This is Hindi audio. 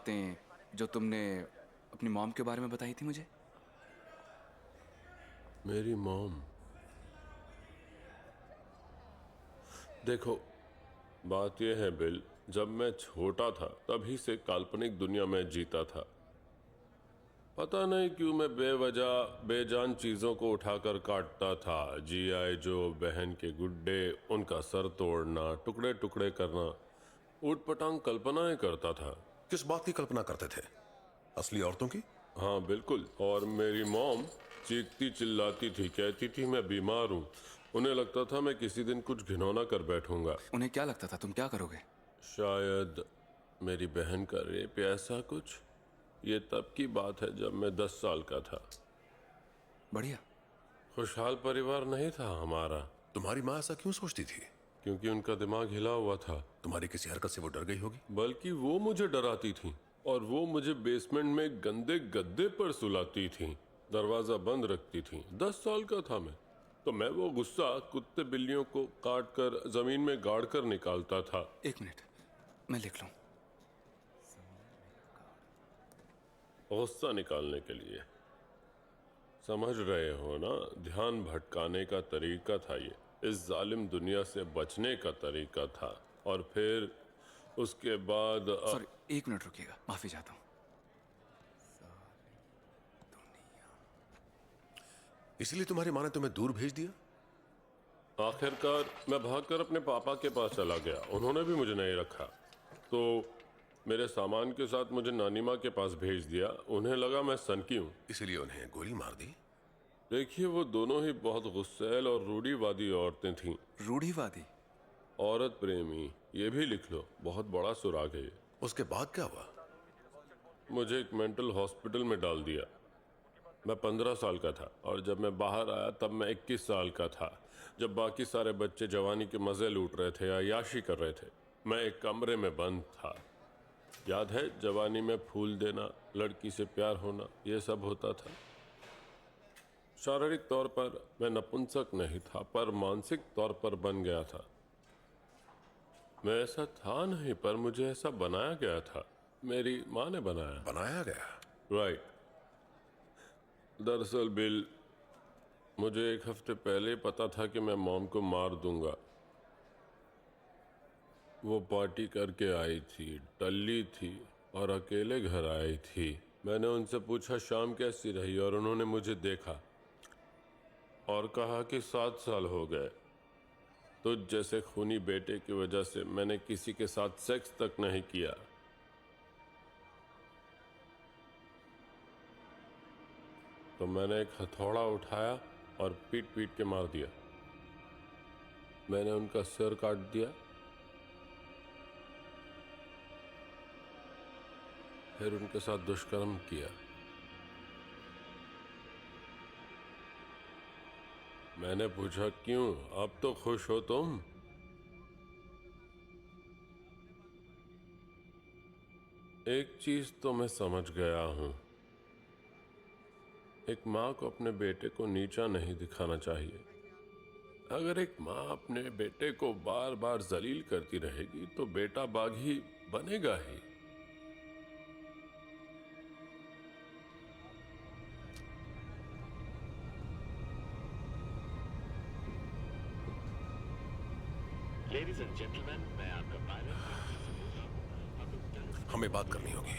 बातें जो तुमने अपनी मॉम के बारे में बताई थी मुझे? मेरी मॉम? देखो, बात यह है बिल, जब मैं छोटा था तभी से काल्पनिक दुनिया में जीता था। पता नहीं क्यों मैं बेवजह बेजान चीजों को उठाकर काटता था। जीआई जो, बहन के गुड्डे, उनका सर तोड़ना, टुकड़े टुकड़े करना, ऊटपटांग कल्पनाएं करता था। किस बात की कल्पना करते थे? असली औरतों की? हाँ बिल्कुल। और मेरी मॉम चीखती चिल्लाती थी, कहती थी मैं बीमार हूँ। उन्हें लगता था मैं किसी दिन कुछ घिनौना कर बैठूंगा। उन्हें क्या लगता था तुम क्या करोगे? शायद मेरी बहन का रेप या ऐसा कुछ। ये तब की बात है जब मैं 10 साल का था। बढ़िया। खुशहाल परिवार नहीं था हमारा। तुम्हारी माँ ऐसा क्यों सोचती थी? क्योंकि उनका दिमाग हिला हुआ था। तुम्हारी किसी हरकत से वो डर गई होगी। बल्कि वो मुझे डराती थी और वो मुझे बेसमेंट में गंदे गद्दे पर सुलाती थी, दरवाजा बंद रखती थी। 10 साल का था मैं, तो मैं वो गुस्सा कुत्ते बिल्लियों को काट कर जमीन में गाड़ कर निकालता था। 1 मिनट, मैं लिख लूं। गुस्सा निकालने के लिए। समझ रहे हो ना, ध्यान भटकाने का तरीका था ये। इस जालिम दुनिया से बचने का तरीका था। और फिर उसके बाद सॉरी, 1 मिनट रुकिएगा, माफी चाहता हूं। इसलिए तुम्हारी माँ ने तुम्हें दूर भेज दिया? आखिरकार मैं भागकर अपने पापा के पास चला गया। उन्होंने भी मुझे नहीं रखा, तो मेरे सामान के साथ मुझे नानी माँ के पास भेज दिया। उन्हें लगा मैं सनकी हूँ, इसलिए उन्हें गोली मार दी? देखिए, वो दोनों ही बहुत गुस्सैल और रूढ़िवादी औरतें थीं। रूढ़िवादी? औरत प्रेमी, ये भी लिख लो, बहुत बड़ा सुराग है ये। उसके बाद क्या हुआ? मुझे एक मेंटल हॉस्पिटल में डाल दिया। मैं 15 साल का था और जब मैं बाहर आया तब मैं 21 साल का था। जब बाकी सारे बच्चे जवानी के मजे लूट रहे थे या याशी कर रहे थे, मैं एक कमरे में बंद था। याद है, जवानी में फूल देना, लड़की से प्यार होना, ये सब होता था। शारीरिक तौर पर मैं नपुंसक नहीं था, पर मानसिक तौर पर बन गया था। मैं ऐसा था नहीं, पर मुझे ऐसा बनाया गया था। मेरी माँ ने बनाया। बनाया गया? राइट। दरअसल बिल, मुझे 1 हफ्ते पहले पता था कि मैं मॉम को मार दूंगा। वो पार्टी करके आई थी, टल्ली थी और अकेले घर आई थी। मैंने उनसे पूछा शाम कैसी रही, और उन्होंने मुझे देखा और कहा कि 7 साल हो गए। तुझ जैसे खूनी बेटे की वजह से मैंने किसी के साथ सेक्स तक नहीं किया। तो मैंने एक हथौड़ा उठाया और पीट पीट के मार दिया। मैंने उनका सिर काट दिया, फिर उनके साथ दुष्कर्म किया। मैंने पूछा क्यों, अब तो खुश हो तुम? एक चीज तो मैं समझ गया हूं, एक माँ को अपने बेटे को नीचा नहीं दिखाना चाहिए। अगर एक माँ अपने बेटे को बार बार जलील करती रहेगी तो बेटा बाघी बनेगा ही। लेडीज एंड जेंटलमैन, मैं आपका पायलट। हमें बात करनी होगी।